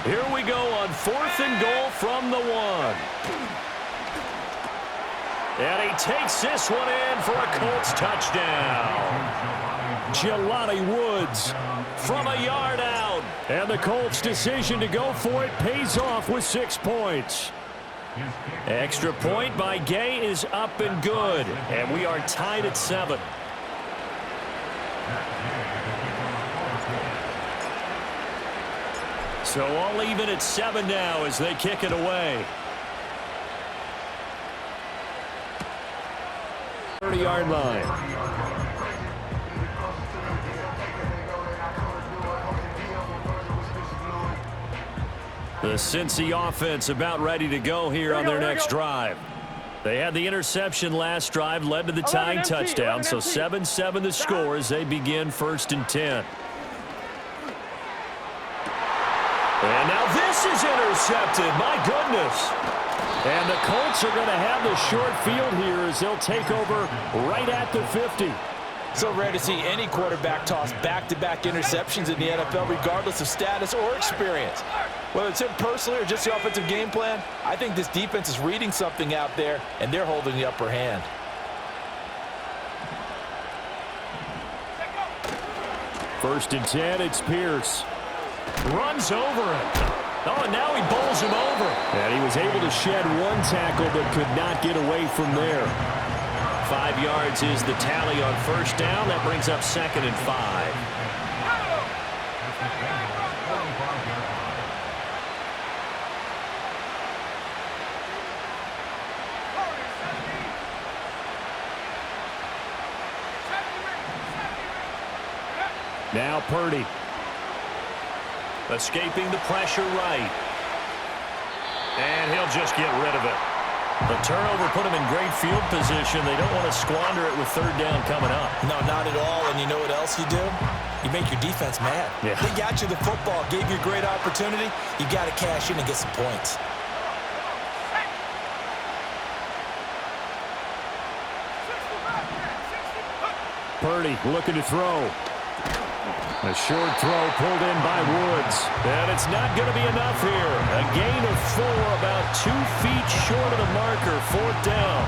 Here we go on 4th and goal from the 1. And he takes this one in for a Colts touchdown. Jelani Woods from a yard out. And the Colts' decision to go for it pays off with 6 points. Extra point by Gay is up and good. And we are tied at 7. So all even at 7 now as they kick it away. 30-yard line. The Cincy offense about ready to go here on their next drive. They had the interception last drive, led to the tying touchdown, so 7-7 the score as they begin 1st and 10. And now this is intercepted. My goodness. And the Colts are going to have the short field here as they'll take over right at the 50. So rare to see any quarterback toss back-to-back interceptions in the NFL, regardless of status or experience. Whether it's him personally or just the offensive game plan, I think this defense is reading something out there, and they're holding the upper hand. First and 10, it's Pierce. Runs over him. Oh, and now he bowls him over. And he was able to shed one tackle but could not get away from there. 5 yards is the tally on 1st down. That brings up 2nd and 5. Now Purdy. Escaping the pressure right. And he'll just get rid of it. The turnover put him in great field position. They don't want to squander it with 3rd down coming up. No, not at all. And you know what else you do? You make your defense mad. Yeah. They got you the football, gave you a great opportunity. You got to cash in and get some points. Purdy looking to throw. A short throw pulled in by Woods. And it's not going to be enough here. A gain of 4, about 2 feet short of the marker. 4th down.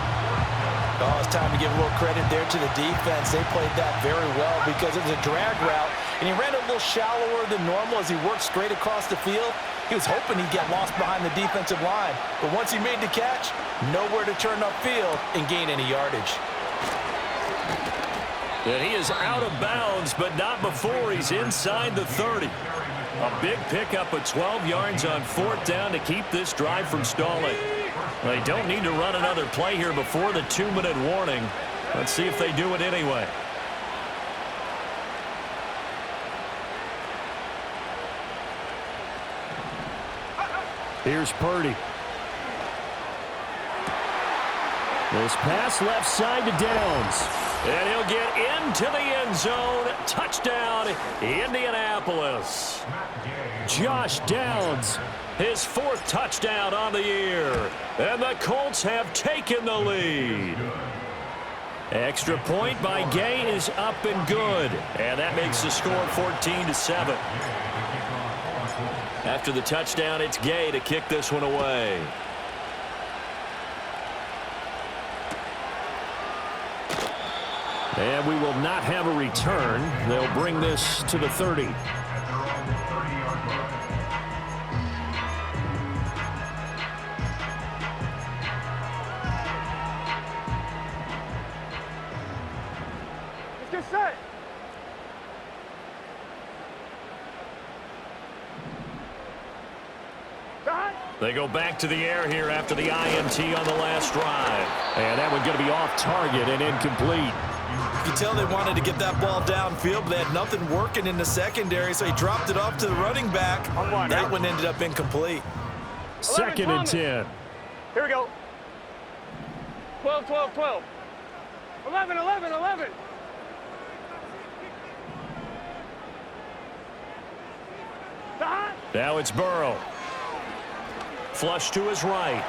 Oh, it's time to give a little credit there to the defense. They played that very well because it was a drag route, and he ran a little shallower than normal as he worked straight across the field. He was hoping he'd get lost behind the defensive line. But once he made the catch, nowhere to turn upfield and gain any yardage. And he is out of bounds, but not before he's inside the 30. A big pickup of 12 yards on 4th down to keep this drive from stalling. They don't need to run another play here before the 2-minute warning. Let's see if they do it anyway. Here's Purdy. This pass left side to Downs. And he'll get into the end zone. Touchdown, Indianapolis. Josh Downs, his 4th touchdown on the year. And the Colts have taken the lead. Extra point by Gay is up and good. And that makes the score 14-7. After the touchdown, it's Gay to kick this one away. And we will not have a return. They'll bring this to the 30. Let's get set. They go back to the air here after the INT on the last drive. And that one going to be off target and incomplete. You can tell they wanted to get that ball downfield, but they had nothing working in the secondary, so he dropped it off to the running back. That one ended up incomplete. 2nd and 10. Here we go. 12, 12, 12. 11, 11, 11. Now it's Burrow. Flush to his right.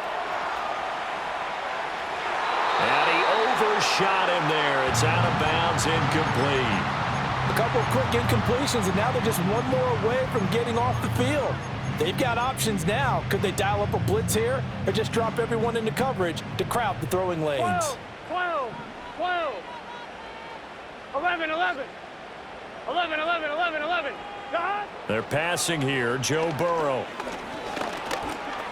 And he overshot him there. It's out of bounds, incomplete. A couple of quick incompletions, and now they're just one more away from getting off the field. They've got options now. Could they dial up a blitz here or just drop everyone into coverage to crowd the throwing lanes? 12, 11, 11. 11, 11, 11, 11. God. They're passing here. Joe Burrow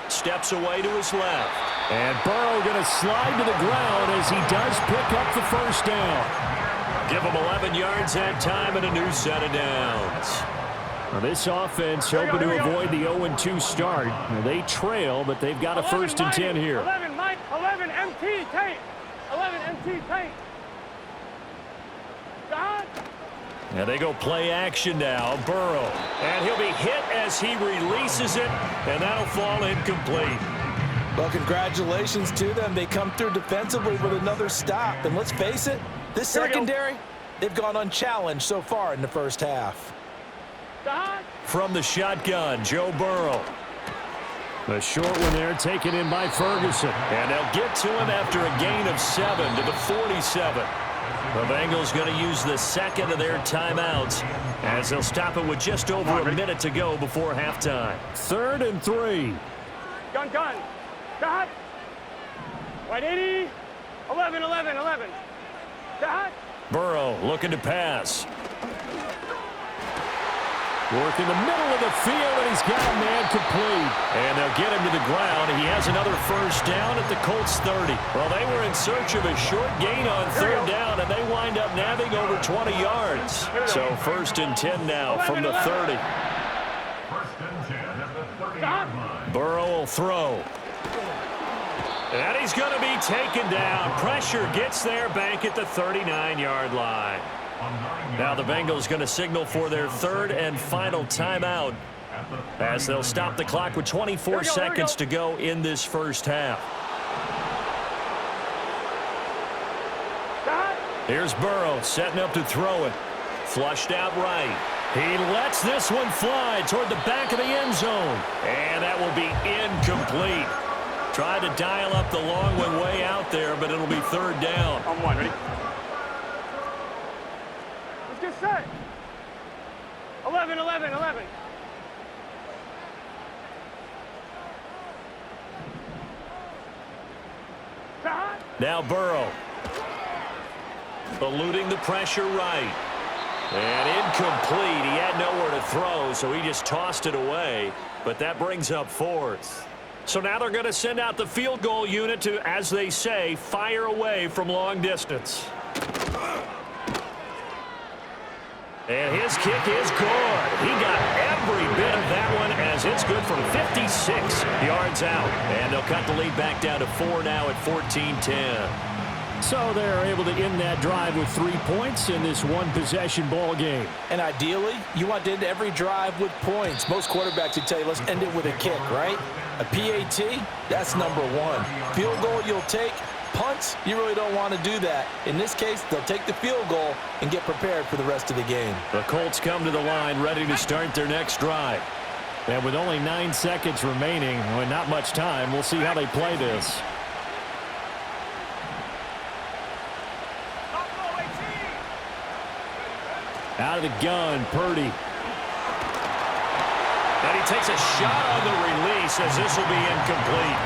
steps away to his left. And Burrow going to slide to the ground as he does pick up the first down. Give him 11 yards that time and a new set of downs. Now this offense hoping to avoid the 0-2 start. Now they trail, but they've got a 1st and 10 here. 11, Mike. 11, MT, tape. 11, MT, tape. God. And they go play action now. Burrow. And he'll be hit as he releases it, and that'll fall incomplete. Well, congratulations to them. They come through defensively with another stop. And let's face it, this secondary, they've gone unchallenged so far in the first half. From the shotgun, Joe Burrow. The short one there taken in by Ferguson. And they'll get to him after a gain of 7 to the 47. The Bengals going to use the second of their timeouts as they'll stop it with just over a minute to go before halftime. 3rd and 3. Gun. Dot. White 80. 11, 11, 11. Dot. Burrow looking to pass. Work in the middle of the field, and he's got a man complete. And they'll get him to the ground. He has another first down at the Colts 30. Well, they were in search of a short gain on 3rd down, and they wind up nabbing over 20 yards. So 1st and 10 now from the 30. Burrow will throw. And he's going to be taken down. Pressure gets there back at the 39-yard line. Now the Bengals going to signal for their 3rd and final timeout as they'll stop the clock with 24 seconds to go in this first half. Here's Burrow setting up to throw it. Flushed out right. He lets this one fly toward the back of the end zone. And that will be incomplete. Tried to dial up the long one way out there, but it'll be 3rd down. On 1, ready? Let's get set. 11, 11, 11. Now Burrow. Eluding the pressure right. And incomplete. He had nowhere to throw, so he just tossed it away. But that brings up 4th. So now they're going to send out the field goal unit to, as they say, fire away from long distance. And his kick is good. He got every bit of that one as it's good from 56 yards out. And they'll cut the lead back down to 4 now at 14-10. So they're able to end that drive with 3 points in this one-possession ball game. And ideally, you want to end every drive with points. Most quarterbacks would tell you, let's end it with a kick, right? A PAT, that's number 1. Field goal you'll take. Punts, you really don't want to do that. In this case, they'll take the field goal and get prepared for the rest of the game. The Colts come to the line ready to start their next drive. And with only 9 seconds remaining, well, not much time, we'll see how they play this. Out of the gun, Purdy. And he takes a shot on the release as this will be incomplete.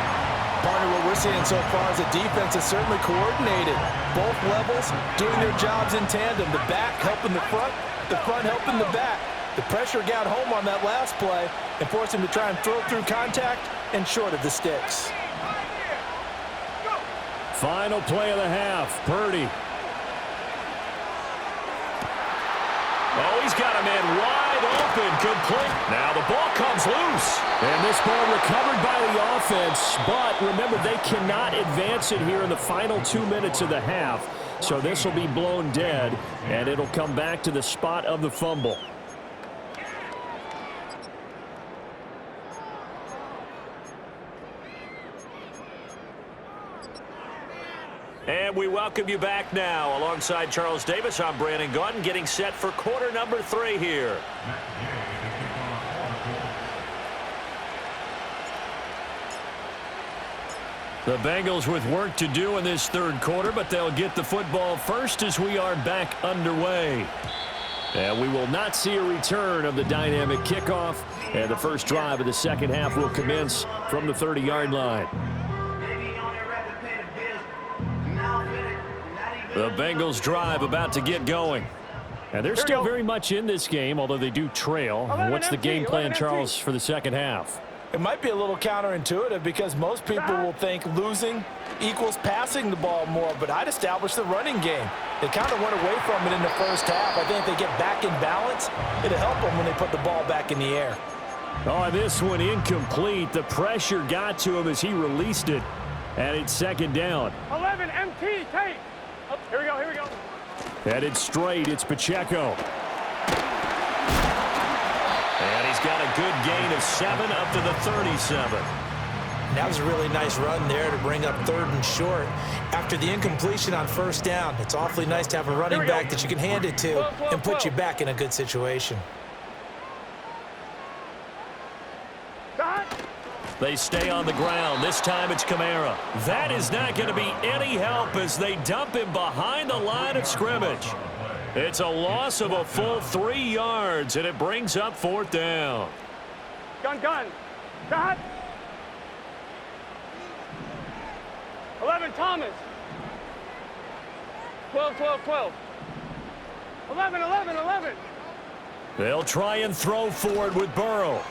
Partner, what we're seeing so far is the defense is certainly coordinated. Both levels doing their jobs in tandem. The back helping the front helping the back. The pressure got home on that last play and forced him to try and throw through contact and short of the sticks. Final play of the half, Purdy. Oh, he's got a man wide open, complete. Now the ball comes loose. And this ball recovered by the offense, but remember, they cannot advance it here in the final 2 minutes of the half. So this will be blown dead, and it'll come back to the spot of the fumble. And we welcome you back now. Alongside Charles Davis, I'm Brandon Gaudin, getting set for quarter number 3 here. The Bengals with work to do in this 3rd quarter, but they'll get the football first as we are back underway. And we will not see a return of the dynamic kickoff. And the first drive of the second half will commence from the 30-yard line. The Bengals drive about to get going. And they're still very much in this game, although they do trail. What's the game plan, Charles, for the second half? It might be a little counterintuitive because most people will think losing equals passing the ball more, but I'd establish the running game. They kind of went away from it in the first half. I think if they get back in balance, it'll help them when they put the ball back in the air. Oh, this one incomplete. The pressure got to him as he released it, and it's second down. 11, MT, tape. Oh, here we go, here we go. Headed straight, it's Pacheco. And he's got a good gain of 7 up to the 37. That was a really nice run there to bring up 3rd and short. After the incompletion on first down, it's awfully nice to have a running back that you can hand it to and put you back in a good situation. They stay on the ground. This time it's Kamara. That is not going to be any help as they dump him behind the line of scrimmage. It's a loss of a full 3 yards, and it brings up 4th down. Gun. Got. 11, Thomas. 12. 11. They'll try and throw for it with Burrow.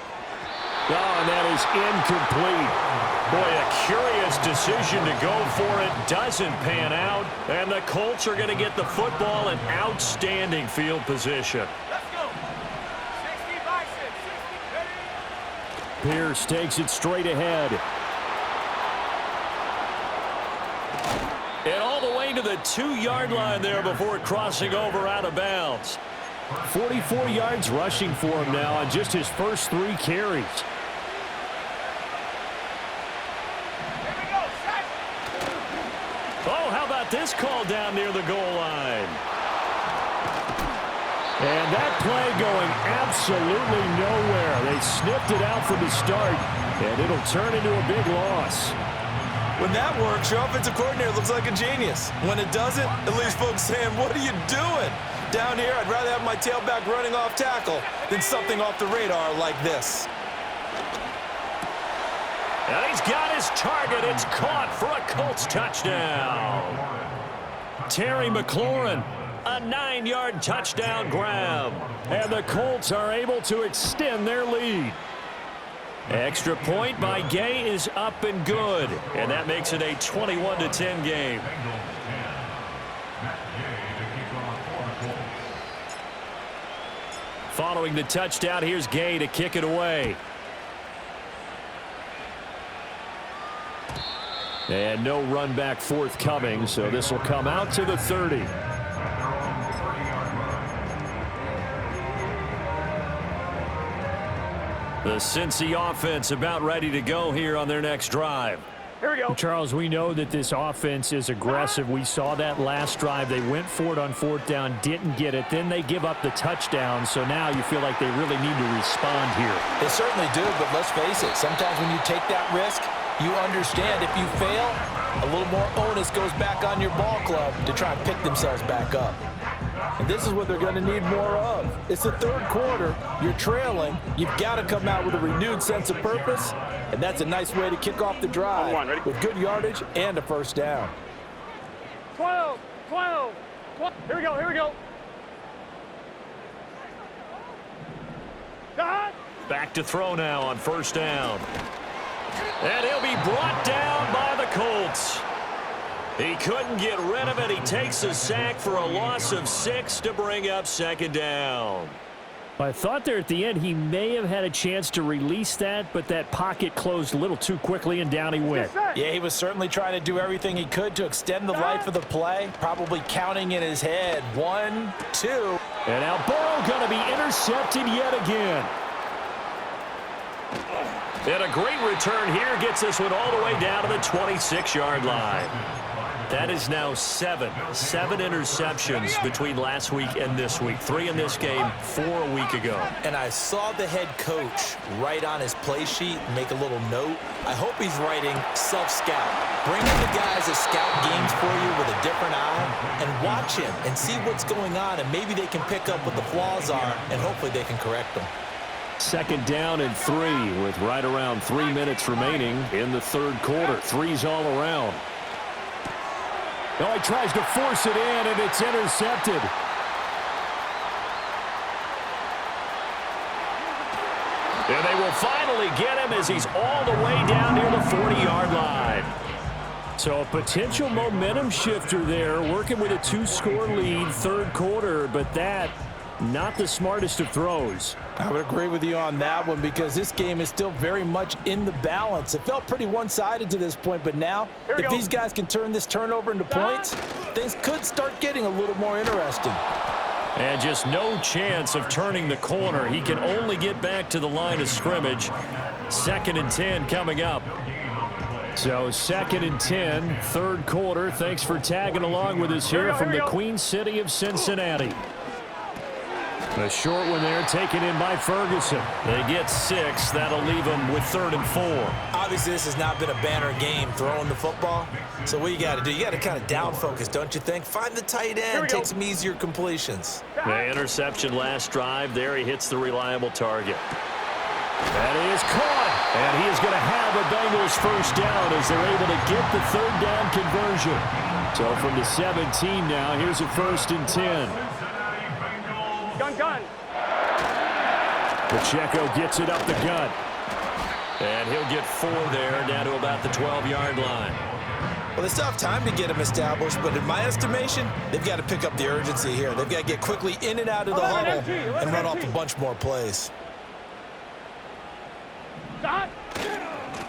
Oh, and that is incomplete. Boy, a curious decision to go for it. Doesn't pan out. And the Colts are going to get the football in outstanding field position. Let's go. 60 by 6. Pierce takes it straight ahead. And all the way to the 2-yard line there before crossing over out of bounds. 44 yards rushing for him now on just his first 3 carries. Oh, how about this call down near the goal line? And that play going absolutely nowhere. They sniffed it out from the start, and it'll turn into a big loss. When that works, your offensive coordinator looks like a genius. When it doesn't, it leaves folks saying, what are you doing? Down here, I'd rather have my tailback running off tackle than something off the radar like this. And he's got his target. It's caught for a Colts touchdown. Terry McLaurin, a 9-yard touchdown grab. And the Colts are able to extend their lead. Extra point by Gay is up and good. And that makes it a 21-10 game. Following the touchdown, here's Gay to kick it away. And no run back forthcoming, so this will come out to the 30. The Cincy offense about ready to go here on their next drive. Here we go. Charles, we know that this offense is aggressive. We saw that last drive. They went for it on 4th down, didn't get it. Then they give up the touchdown, so now you feel like they really need to respond here. They certainly do, but let's face it. Sometimes when you take that risk, you understand if you fail, a little more onus goes back on your ball club to try and pick themselves back up. And this is what they're going to need more of. It's the 3rd quarter. You're trailing. You've got to come out with a renewed sense of purpose, and that's a nice way to kick off the drive with good yardage and a first down. 12. Here we go. Got. Back to throw now on 1st down. And he'll be brought down by the Colts. He couldn't get rid of it. He takes a sack for a loss of 6 to bring up 2nd down. I thought there at the end he may have had a chance to release that, but that pocket closed a little too quickly, and down he went. Yeah, he was certainly trying to do everything he could to extend the life of the play, probably counting in his head. 1, 2. And now Burrow going to be intercepted yet again. And a great return here gets this one all the way down to the 26-yard line. That is now seven interceptions between last week and this week. 3 in this game, 4 a week ago. And I saw the head coach write on his play sheet, make a little note. I hope he's writing self-scout. Bring in the guys that scout games for you with a different eye and watch him and see what's going on, and maybe they can pick up what the flaws are, and hopefully they can correct them. 2nd down and 3 with right around 3 minutes remaining in the third quarter. 3's all around. Oh, he tries to force it in, and it's intercepted. And they will finally get him as he's all the way down near the 40-yard line. So a potential momentum shifter there, working with a 2-score lead, third quarter, but that not the smartest of throws. I would agree with you on that one because this game is still very much in the balance. It felt pretty one-sided to this point, but now if these guys can turn this turnover into points, things could start getting a little more interesting. And just no chance of turning the corner. He can only get back to the line of scrimmage. 2nd and 10 coming up. So 2nd and 10, third quarter. Thanks for tagging along with us here from the Queen City of Cincinnati. A short one there taken in by Ferguson. They get 6. That'll leave them with 3rd and 4. Obviously, this has not been a banner game throwing the football. So what you got to do, you got to kind of down focus, don't you think? Find the tight end, take some easier completions. The interception last drive. There he hits the reliable target. That is caught. And he is going to have the Bengals first down as they're able to get the 3rd down conversion. So from the 17 now, here's a 1st and 10. Gun. Pacheco gets it up the gut. And he'll get 4 there, down to about the 12-yard line. Well, they still have time to get him established, but in my estimation, they've got to pick up the urgency here. They've got to get quickly in and out of the huddle and run off a bunch more plays.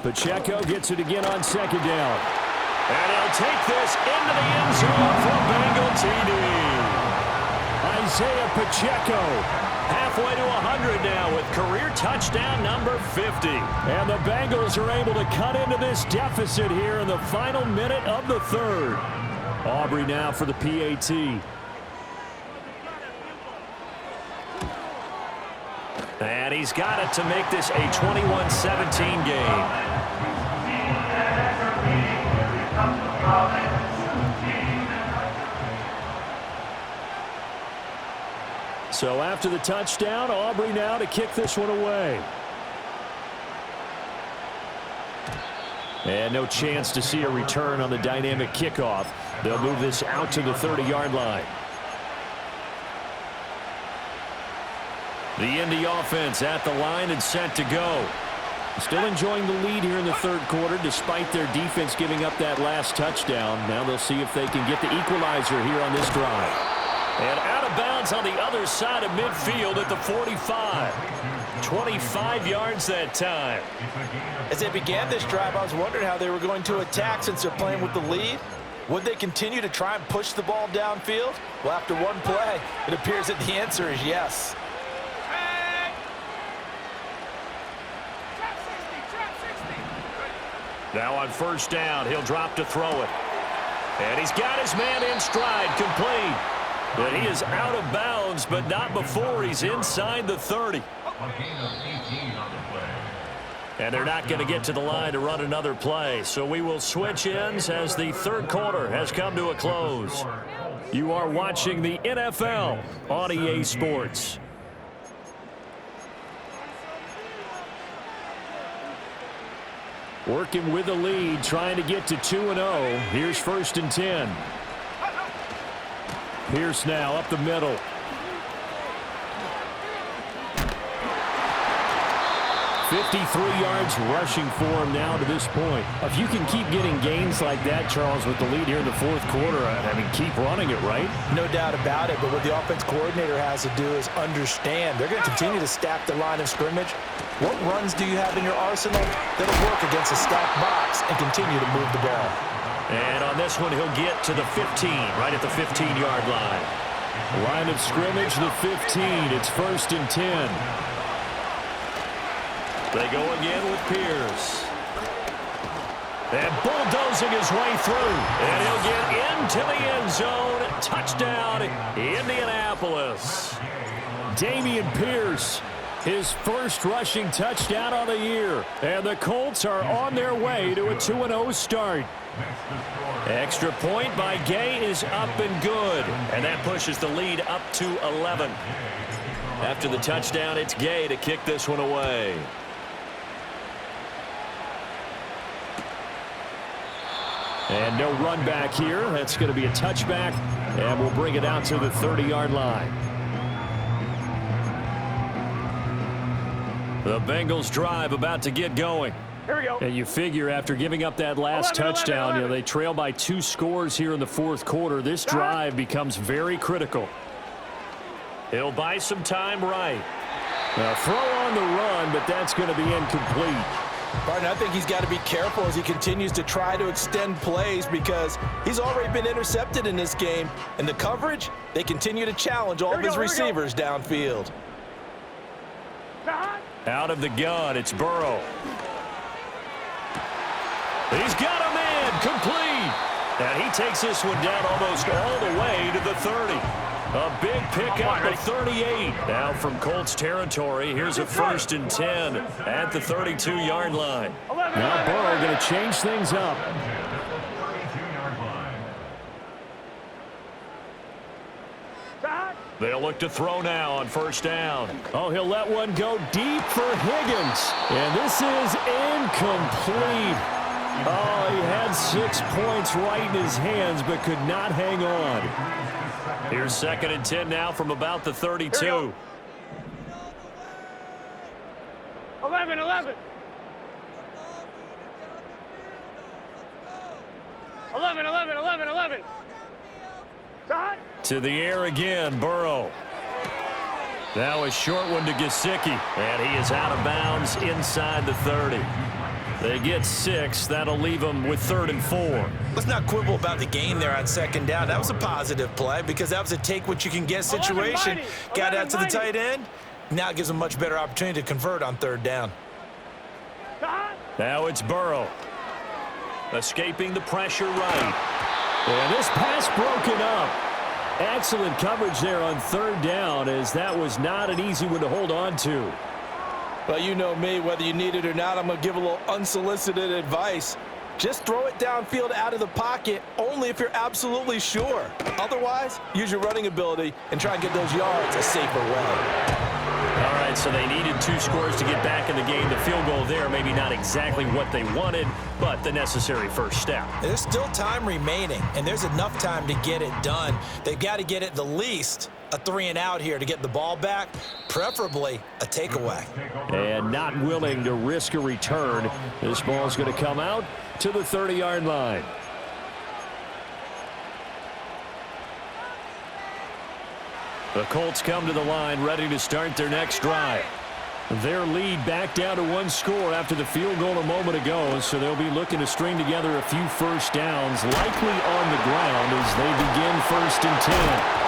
Pacheco gets it again on 2nd down. And he'll take this into the end zone for a Bengal TD. Isaiah Pacheco, halfway to 100 now with career touchdown number 50. And the Bengals are able to cut into this deficit here in the final minute of the third. Aubrey now for the PAT. And he's got it to make this a 21-17 game. So after the touchdown, Aubrey now to kick this one away. And no chance to see a return on the dynamic kickoff. They'll move this out to the 30-yard line. The Indy offense at the line and set to go. Still enjoying the lead here in the third quarter despite their defense giving up that last touchdown. Now they'll see if they can get the equalizer here on this drive. And out of bounds on the other side of midfield at the 45. 25 yards that time. As they began this drive, I was wondering how they were going to attack since they're playing with the lead. Would they continue to try and push the ball downfield? Well, after one play, it appears that the answer is yes. Now on 1st down, he'll drop to throw it. And he's got his man in stride, complete. But he is out of bounds, but not before he's inside the 30. And they're not going to get to the line to run another play. So we will switch ends as the third quarter has come to a close. You are watching the NFL on EA Sports. Working with the lead, trying to get to 2-0. Here's 1st and 10. Pierce now up the middle. 53 yards rushing for him now to this point. If you can keep getting gains like that, Charles, with the lead here in the fourth quarter, I mean, keep running it, right? No doubt about it, but what the offense coordinator has to do is understand. They're going to continue to stack the line of scrimmage. What runs do you have in your arsenal that'll work against a stacked box and continue to move the ball? And on this one, he'll get to the 15, right at the 15-yard line. Line of scrimmage, the 15. It's 1st and 10. They go again with Pierce. And bulldozing his way through. And he'll get into the end zone. Touchdown, Indianapolis. Dameon Pierce, his first rushing touchdown on the year. And the Colts are on their way to a 2-0 start. Extra point by Gay is up and good. And that pushes the lead up to 11. After the touchdown, it's Gay to kick this one away. And no run back here. That's going to be a touchback. And we'll bring it out to the 30-yard line. The Bengals drive about to get going. Here we go. And you figure after giving up that last touchdown, you know, they trail by 2 scores here in the fourth quarter. This drive becomes very critical. He'll buy some time right. Now throw on the run, but that's going to be incomplete. Partner, I think he's got to be careful as he continues to try to extend plays because he's already been intercepted in this game. And the coverage, they continue to challenge all of his receivers downfield. Out of the gun, it's Burrow. He's got a man, complete. And he takes this one down almost all the way to the 30. A big pickup at 38. Now from Colts territory, here's a 1st and 10 at the 32-yard line. Now Burrow going to change things up. They'll look to throw now on 1st down. Oh, he'll let one go deep for Higgins. And this is incomplete. Oh, he had 6 points right in his hands, but could not hang on. Here's 2nd and 10 now from about the 32. 11. 11. To the air again, Burrow. Now a short one to Gesicki. And he is out of bounds inside the 30. They get 6. That'll leave them with 3rd and 4. Let's not quibble about the gain there on 2nd down. That was a positive play because that was a take-what-you-can-get situation. Got out to the tight end. Now it gives them a much better opportunity to convert on 3rd down. Now it's Burrow. Escaping the pressure right. And this pass broken up. Excellent coverage there on 3rd down, as that was not an easy one to hold on to. Well, you know me, whether you need it or not, I'm going to give a little unsolicited advice. Just throw it downfield out of the pocket only if you're absolutely sure. Otherwise, use your running ability and try and get those yards a safer way. All right, so they needed 2 scores to get back in the game. The field goal there, maybe not exactly what they wanted, but the necessary first step. There's still time remaining, and there's enough time to get it done. They've got to get at the least a 3-and-out here to get the ball back, preferably a takeaway. And not willing to risk a return. This ball's going to come out to the 30-yard line. The Colts come to the line ready to start their next drive. Their lead back down to 1 score after the field goal a moment ago, so they'll be looking to string together a few first downs, likely on the ground as they begin 1st and 10.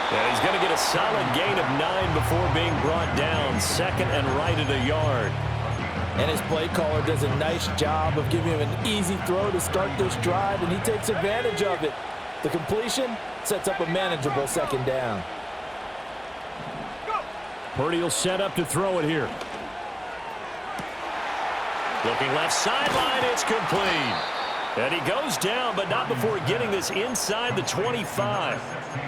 And he's going to get a solid gain of 9 before being brought down, 2nd and right at a yard. And his play caller does a nice job of giving him an easy throw to start this drive, and he takes advantage of it. The completion sets up a manageable 2nd down. Purdy will set up to throw it here. Looking left sideline, it's complete. And he goes down, but not before getting this inside the 25.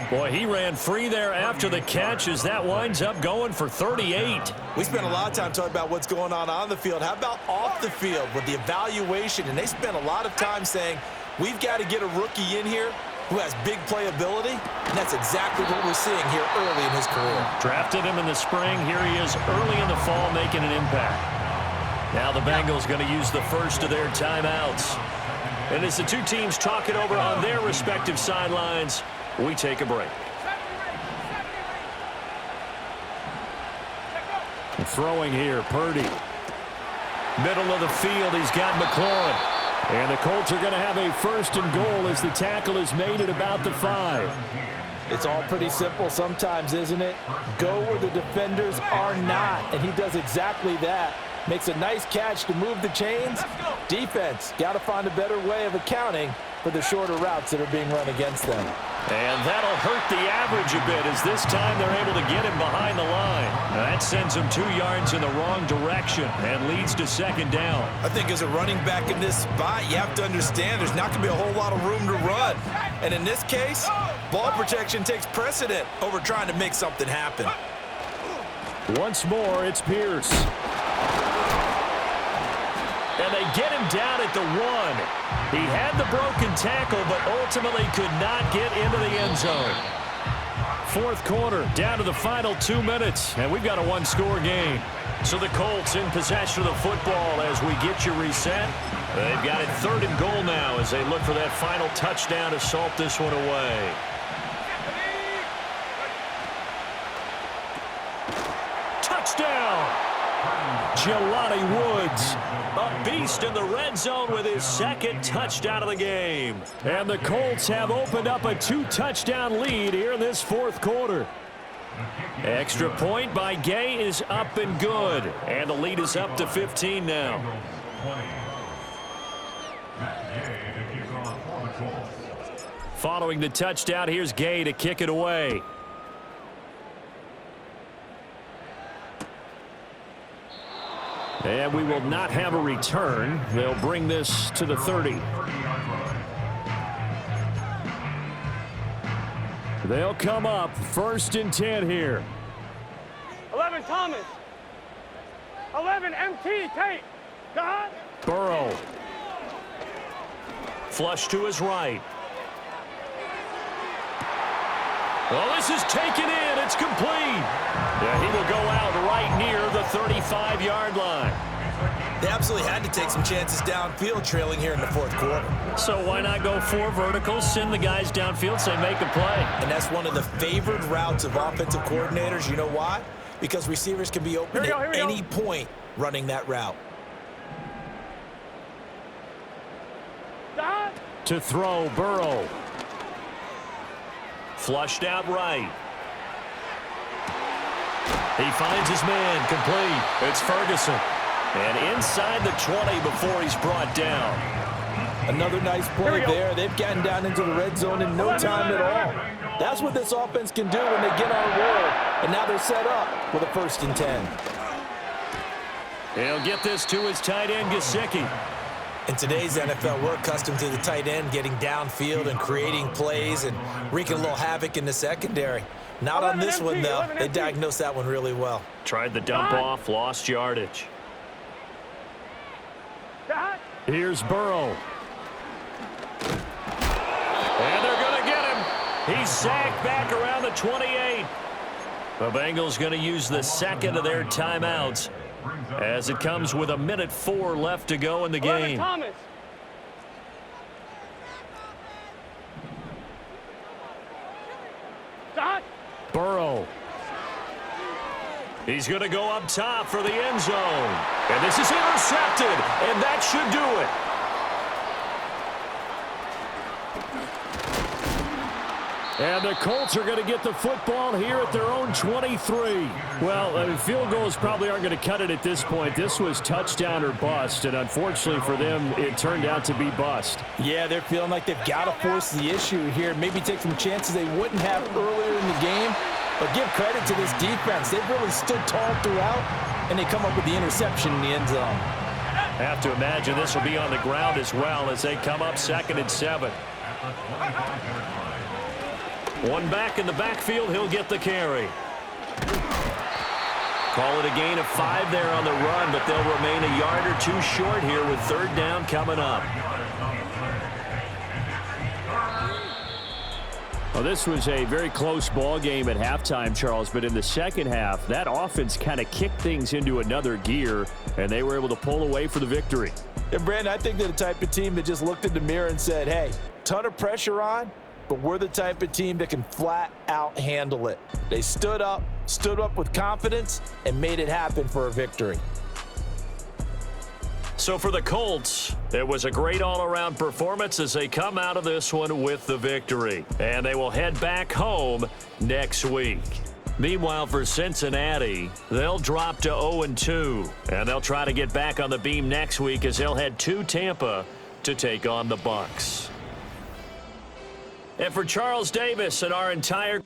Boy, he ran free there after the catch as that winds up going for 38. We spent a lot of time talking about what's going on the field. How about off the field with the evaluation? And they spent a lot of time saying, we've got to get a rookie in here who has big playability, and that's exactly what we're seeing here early in his career. Drafted him in the spring. Here he is early in the fall making an impact. Now the Bengals going to use the first of their timeouts. And as the two teams talk it over on their respective sidelines, we take a break. Throwing here, Purdy. Middle of the field, he's got McLaurin. And the Colts are going to have a 1st and goal as the tackle is made at about the 5. It's all pretty simple sometimes, isn't it? Go where the defenders are not, and he does exactly that. Makes a nice catch to move the chains. Defense, got to find a better way of accounting for the shorter routes that are being run against them. And that'll hurt the average a bit as this time they're able to get him behind the line. That sends him 2 yards in the wrong direction and leads to second down. I think as a running back in this spot, you have to understand there's not going to be a whole lot of room to run. And in this case, ball protection takes precedent over trying to make something happen. Once more, it's Pierce. And they get him down at the 1. He had the broken tackle, but ultimately could not get into the end zone. Fourth quarter, down to the final 2 minutes, and we've got a one-score game. So the Colts in possession of the football as we get you reset. They've got it 3rd and goal now as they look for that final touchdown to salt this one away. Touchdown! Jelani Woods, a beast in the red zone with his 2nd touchdown of the game. And the Colts have opened up a 2-touchdown lead here in this 4th quarter. Extra point by Gay is up and good. And the lead is up to 15 now. Following the touchdown, here's Gay to kick it away. And we will not have a return. They'll bring this to the 30. They'll come up 1st and 10 here. 11 Thomas. 11 MT Tate. God. Burrow. Flush to his right. Well, this is taken in. It's complete. Yeah, he will go out right near the 35-yard line. They absolutely had to take some chances downfield trailing here in the 4th quarter. So why not go 4 verticals, send the guys downfield, say make a play. And that's one of the favored routes of offensive coordinators. You know why? Because receivers can be open at any point running that route. To throw, Burrow. Flushed out right. He finds his man, complete. It's Ferguson. And inside the 20 before he's brought down. Another nice play there. They've gotten down into the red zone in no time at all. That's what this offense can do when they get on a roll. And now they're set up with a 1st and 10. He'll get this to his tight end, Gesicki. In today's NFL, we're accustomed to the tight end getting downfield and creating plays and wreaking a little havoc in the secondary. Not on this one, though. They diagnosed that one really well. Tried the dump off, lost yardage. Here's Burrow. And they're going to get him. He's sacked back around the 28. The Bengals going to use the 2nd of their timeouts as it comes with 1:04 left to go in the game. Thomas. Burrow. He's going to go up top for the end zone. And this is intercepted, and that should do it. And the Colts are going to get the football here at their own 23. Well, field goals probably aren't going to cut it at this point. This was touchdown or bust, and unfortunately for them, it turned out to be bust. Yeah, they're feeling like they've got to force the issue here. Maybe take some chances they wouldn't have earlier in the game. But give credit to this defense. They've really stood tall throughout, and they come up with the interception in the end zone. Have to imagine this will be on the ground as well as they come up 2nd and 7. One back in the backfield, he'll get the carry. Call it a gain of 5 there on the run, but they'll remain a yard or 2 short here with 3rd down coming up. Well, this was a very close ball game at halftime, Charles, but in the second half, that offense kind of kicked things into another gear, and they were able to pull away for the victory. And, Brandon, I think they're the type of team that just looked in the mirror and said, hey, ton of pressure on, but we're the type of team that can flat out handle it. They stood up with confidence, and made it happen for a victory. So So for the Colts, it was a great all-around performance as they come out of this one with the victory. And they will head back home next week. Meanwhile, for Cincinnati, they'll drop to 0-2. And they'll try to get back on the beam next week as they'll head to Tampa to take on the Bucs. And for Charles Davis and our entire